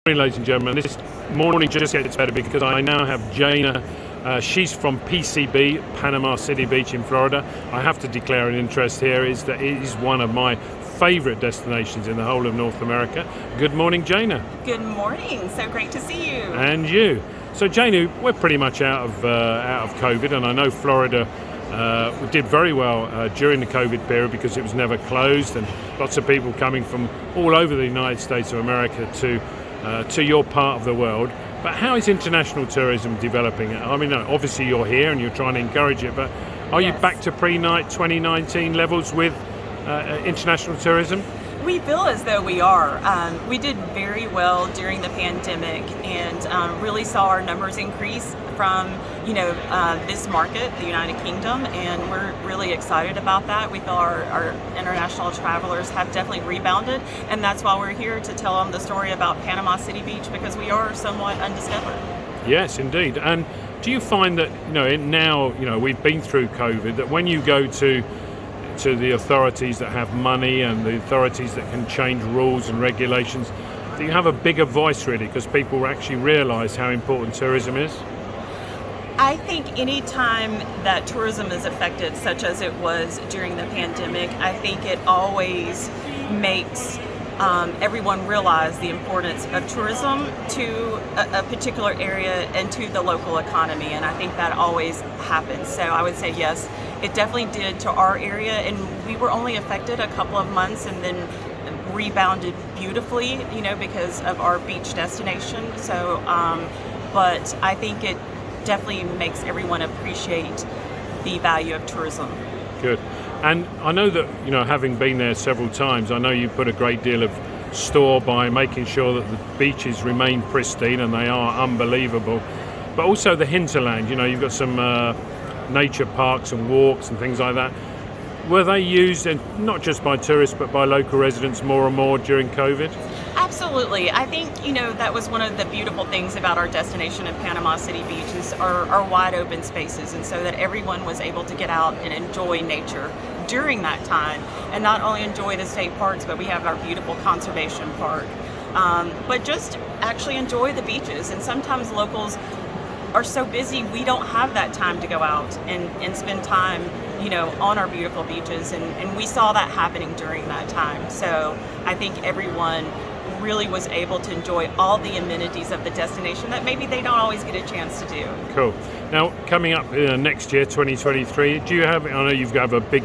Morning, ladies and gentlemen. This morning just gets better because I now have Jayna. She's from PCB, Panama City Beach in Florida. I have to declare an interest here is that it is one of my favorite destinations in the whole of North America. Good morning, Jayna. Good morning. So great to see you. And you. So, Jayna, we're pretty much out of COVID, and I know Florida did very well during the COVID period because it was never closed, and lots of people coming from all over the United States of America to your part of the world. But how is international tourism developing? I mean, obviously you're here and you're trying to encourage it, but are you back to pre-night 2019 levels with international tourism? We feel as though we are. We did very well during the pandemic and really saw our numbers increase from, this market, the United Kingdom, and we're really excited about that. We feel our international travelers have definitely rebounded, and that's why we're here to tell them the story about Panama City Beach, because we are somewhat undiscovered. Yes, indeed. And do you find that, now, we've been through COVID, that when you go to the authorities that have money and the authorities that can change rules and regulations, do you have a bigger voice really because people actually realise how important tourism is? I think any time that tourism is affected, such as it was during the pandemic, I think it always makes everyone realize the importance of tourism to a particular area and to the local economy, and I think that always happens. So I would say yes, it definitely did to our area, and we were only affected a couple of months and then rebounded beautifully, because of our beach destination. So, but I think it definitely makes everyone appreciate the value of tourism. Good. And I know that, having been there several times, I know you put a great deal of store by making sure that the beaches remain pristine, and they are unbelievable. But also the hinterland, you've got some nature parks and walks and things like that. Were they used, and not just by tourists, but by local residents more and more during COVID? Absolutely. I think, that was one of the beautiful things about our destination in Panama City Beach is our wide open spaces, and so that everyone was able to get out and enjoy nature during that time, and not only enjoy the state parks, but we have our beautiful conservation park, but just actually enjoy the beaches. And sometimes locals are so busy, we don't have that time to go out and spend time, on our beautiful beaches, and we saw that happening during that time. So I think everyone really was able to enjoy all the amenities of the destination that maybe they don't always get a chance to do. Cool. Now, coming up next year, 2023, do you have, I know you've got a big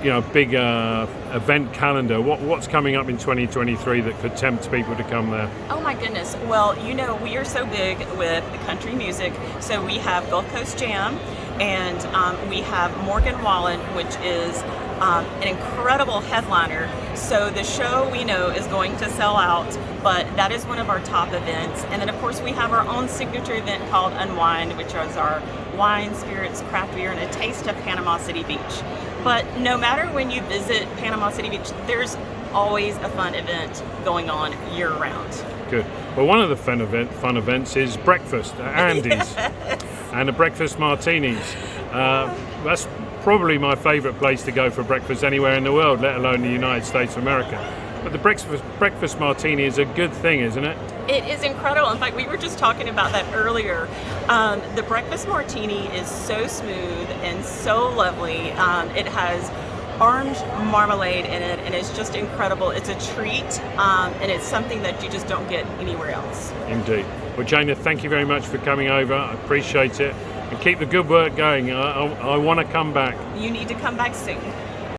event calendar. What's coming up in 2023 that could tempt people to come there? Oh my goodness. Well, we are so big with country music. So we have Gulf Coast Jam, and we have Morgan Wallen, which is an incredible headliner. So the show we know is going to sell out, but that is one of our top events. And then of course we have our own signature event called Unwind, which is our wine, spirits, craft beer, and a taste of Panama City Beach. But no matter when you visit Panama City Beach, there's always a fun event going on year round. Good. Well, one of the fun events is breakfast at Andy's. Yes. And the breakfast martinis. That's probably my favorite place to go for breakfast anywhere in the world, let alone the United States of America. But the breakfast martini is a good thing, isn't it? It is incredible. In fact, we were just talking about that earlier. The breakfast martini is so smooth and so lovely. It has orange marmalade in it, and it's just incredible. It's a treat, and it's something that you just don't get anywhere else. Indeed. Well, Jayna, thank you very much for coming over. I appreciate it. And keep the good work going. I want to come back. You need to come back soon.